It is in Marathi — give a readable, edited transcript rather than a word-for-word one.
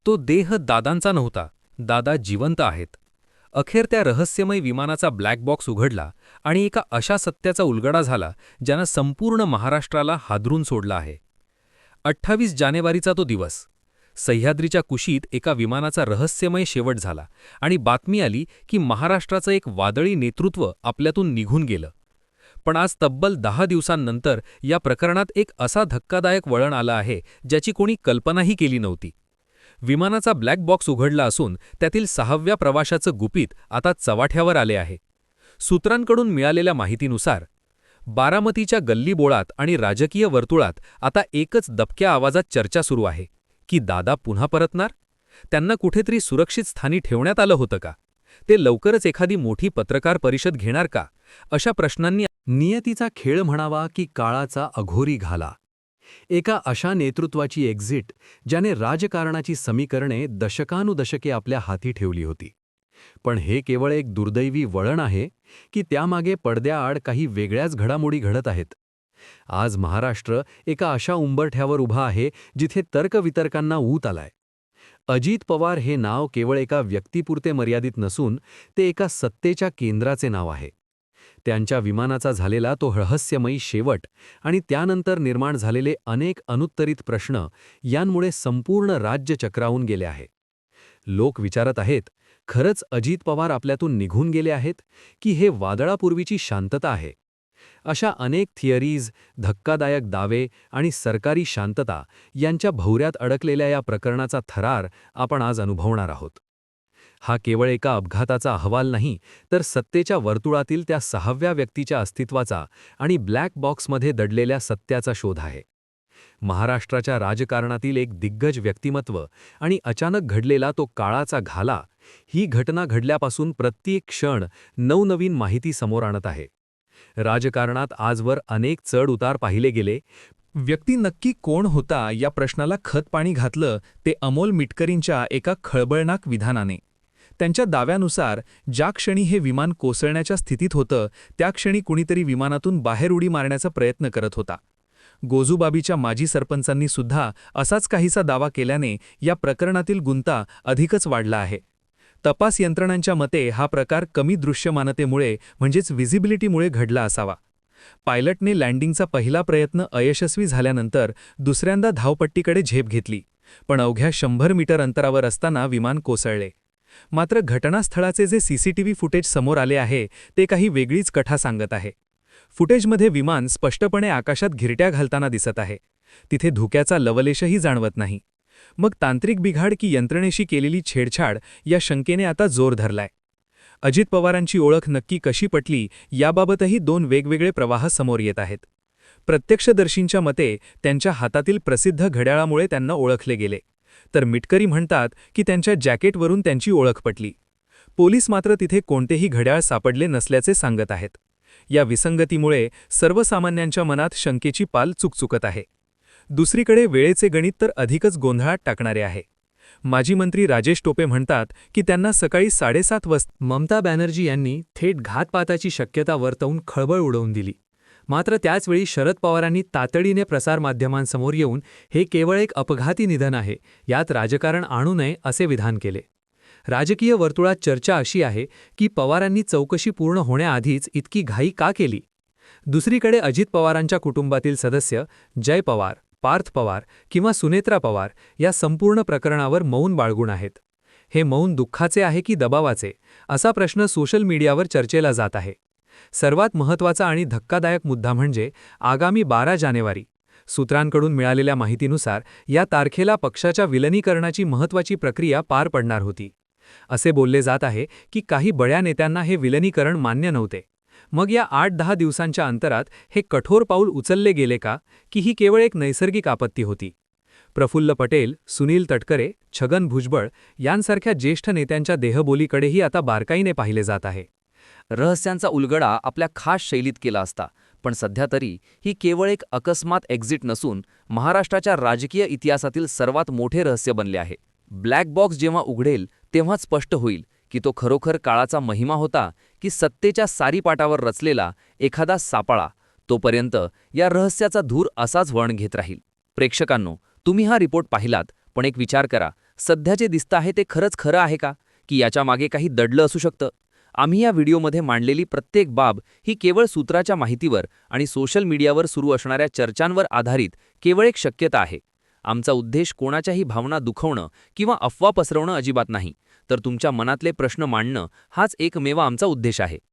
तो देह दादांचा नव्हता, दादा जिवंत आहेत. अखेर त्या रहस्यमय विमानाचा ब्लॅक बॉक्स उघडला आणि एका अशा सत्याचा उलगडा झाला ज्यानं संपूर्ण महाराष्ट्राला हादरून सोडलं आहे. 28 जानेवारीचा तो दिवस. सह्याद्रीच्या कुशीत एका विमानाचा रहस्यमय शेवट झाला आणि बातमी आली की महाराष्ट्राचं एक वादळी नेतृत्व आपल्यातून निघून गेलं. पण आज तब्बल 10 दिवसांनंतर या प्रकरणात एक असा धक्कादायक वळण आलं आहे ज्याची कोणी कल्पनाही केली नव्हती. विमानाचा ब्लॅक बॉक्स उघडला असून त्यातील 6व्या प्रवाशाचं गुपित आता चव्हाट्यावर आले आहे. सूत्रांकडून मिळालेल्या माहितीनुसार बारामतीच्या गल्लीबोळात आणि राजकीय वर्तुळात आता एकच दबक्या आवाजात चर्चा सुरू आहे की दादा पुन्हा परतणार? त्यांना कुठेतरी सुरक्षित स्थानी ठेवण्यात आलं होतं का? ते लवकरच एखादी मोठी पत्रकार परिषद घेणार का? अशा प्रश्नांनी नियतीचा खेळ म्हणावा की काळाचा अघोरी घाला. एका अशा नेतृत्वाची एक्झिट ज्याने राजकारणाची समीकरणे दशकानुदशके आपल्या हाती ठेवली होती. पण हे केवळ एक दुर्दैवी वळण आहे की त्यामागे पडद्याआड काही वेगळ्याच घडामोडी घडत आहेत. आज महाराष्ट्र एका अशा उंबरठ्यावर उभा आहे जिथे तर्कवितर्कांना ऊत आलाय. अजित पवार हे नाव केवळ एका व्यक्तीपुरते मर्यादित नसून ते एका सत्तेच्या केंद्राचे नाव आहे. त्यांच्या विमानाचा झालेला तो रहस्यमयी शेवट आणि त्यानंतर निर्माण झालेले अनेक अनुत्तरित प्रश्न यांमुळे संपूर्ण राज्य चक्रावून गेले आहे. लोक विचारत आहेत, खरंच अजित पवार आपल्यातून निघून गेले आहेत की हे वादळापूर्वीची शांतता आहे? अशा अनेक थिअरीज, धक्कादायक दावे आणि सरकारी शांतता यांच्या भोवऱ्यात अडकलेल्या या प्रकरणाचा थरार आपण आज अनुभवणार आहोत. हा केवळ एका अपघाताचा अहवाल नाही, तर सत्तेच्या वर्तुळातील त्या 6व्या व्यक्तीच्या अस्तित्वाचा आणि ब्लॅक बॉक्समध्ये दडलेल्या सत्याचा शोध आहे. महाराष्ट्राच्या राजकारणातील एक दिग्गज व्यक्तिमत्व आणि अचानक घडलेला तो काळाचा घाला, ही घटना घडल्यापासून प्रत्येक क्षण नवनवीन माहिती समोर आणत आहे. राजकारणात आजवर अनेक चढ उतार पाहिले गेले. व्यक्ती नक्की कोण होता या प्रश्नाला खतपाणी घातलं ते अमोल मिटकरींच्या एका खळबळनाक विधानाने. त्यांच्या दाव्यानुसार ज्या क्षणी हे विमान कोसळण्याच्या स्थितीत होतं त्या क्षणी कुणीतरी विमानातून बाहेर उडी मारण्याचा प्रयत्न करत होता. गोजूबाबीच्या माजी सरपंचांनी सुद्धा असाच काहीसा दावा केल्याने या प्रकरणातील गुंता अधिकच वाढला आहे. तपास यंत्रणांच्या मते हा प्रकार कमी दृश्यमानतेमुळे म्हणजेच व्हिजिबिलिटीमुळे घडला असावा. पायलटने लँडिंगचा पहिला प्रयत्न अयशस्वी झाल्यानंतर दुसऱ्यांदा धावपट्टीकडे झेप घेतली, पण अवघ्या 100 मीटर अंतरावर असताना विमान कोसळले. मात्र घटनास्थळाचे जे सीसीटीव्ही फुटेज समोर आले आहे ते काही वेगळीच कथा सांगत आहे. फुटेजमध्ये विमान स्पष्टपणे आकाशात घिरट्या घालताना दिसत आहे. तिथे धुक्याचा लवलेशही जाणवत नाही. मग तांत्रिक बिघाड की यंत्रणेशी केलेली छेडछाड या शंकेने आता जोर धरलाय. अजित पवारांची ओळख नक्की कशी पटली याबाबतही 2 वेगवेगळे प्रवाह समोर येत आहेत. प्रत्यक्षदर्शींच्या मते त्यांच्या हातातील प्रसिद्ध घड्याळामुळे त्यांना ओळखले गेले, तर मिटकरी म्हणतात की त्यांच्या जॅकेटवरून त्यांची ओळख पटली. पोलीस मात्र तिथे कोणतेही घड्याळ सापडले नसल्याचे सांगत आहेत. या विसंगतीमुळे सर्वसामान्यांच्या मनात शंकेची पाल चुकचुकत आहे. दुसरीकडे वेळेचे गणित तर अधिकच गोंधळात टाकणारे आहे. माजी मंत्री राजेश टोपे म्हणतात की त्यांना सकाळी 7:30 वाजता ममता बॅनर्जी यांनी थेट घातपाताची शक्यता वर्तवून खळबळ उडवून दिली. मात्र त्याचवेळी शरद पवारांनी तातडीने प्रसारमाध्यमांसमोर येऊन हे केवळ एक अपघाती निधन आहे, यात राजकारण आणू नये असे विधान केले. राजकीय वर्तुळात चर्चा अशी आहे की पवारांनी चौकशी पूर्ण होण्याआधीच इतकी घाई का केली. दुसरीकडे अजित पवारांच्या कुटुंबातील सदस्य जय पवार, पार्थ पवार किंवा सुनेत्रा पवार या संपूर्ण प्रकरणावर मौन बाळगून आहेत. हे मौन दुःखाचे आहे की दबावाचे, असा प्रश्न सोशल मीडियावर चर्चेला जात आहे. सर्वात महत्त्वाचा आणि धक्कादायक मुद्दा म्हणजे आगामी 12 जानेवारी. सूत्रांकडून मिळालेल्या माहितीनुसार या तारखेला पक्षाच्या विलिनीकरणाची महत्त्वाची प्रक्रिया पार पडणार होती. असे बोलले जात आहे की काही बड्या नेत्यांना हे विलिनीकरण मान्य नव्हते. मग या 8-10 दिवसांच्या अंतरात हे कठोर पाऊल उचलले गेले का, की ही केवळ एक नैसर्गिक आपत्ती होती? प्रफुल्ल पटेल, सुनील तटकरे, छगन भुजबळ यांसारख्या ज्येष्ठ नेत्यांच्या देहबोलीकडेही आता बारकाईने पाहिले जात आहे. रहस्यांचा उलगडा आपल्या खास शैलीत केला असता, पण सध्या तरी ही केवळ एक अकस्मात एक्झिट नसून महाराष्ट्राच्या राजकीय इतिहासातील सर्वात मोठे रहस्य बनले आहे. ब्लॅक बॉक्स जेव्हा उघडेल तेव्हाच स्पष्ट होईल की तो खरोखर काळाचा महिमा होता की सत्तेच्या सारीपाटावर रचलेला एखादा सापळा. तोपर्यंत या रहस्याचा धूर असाच वळण घेत राहील. प्रेक्षकांनो, तुम्ही हा रिपोर्ट पाहिलात, पण एक विचार करा, सध्या जे दिसतं आहे ते खरंच खरं आहे का, की याच्या मागे काही दडलं असू शकतं? आम्ही या व्हिडिओमध्ये मांडलेली प्रत्येक बाब ही केवळ सूत्राच्या माहितीवर आणि सोशल मीडियावर सुरू असणाऱ्या चर्चांवर आधारित केवळ एक शक्यता आहे. आमचा उद्देश कोणाच्याही भावना दुखवणं किंवा अफवा पसरवणं अजिबात नाही, तर तुमच्या मनातले प्रश्न मांडणं हाच एकमेव आमचा उद्देश आहे.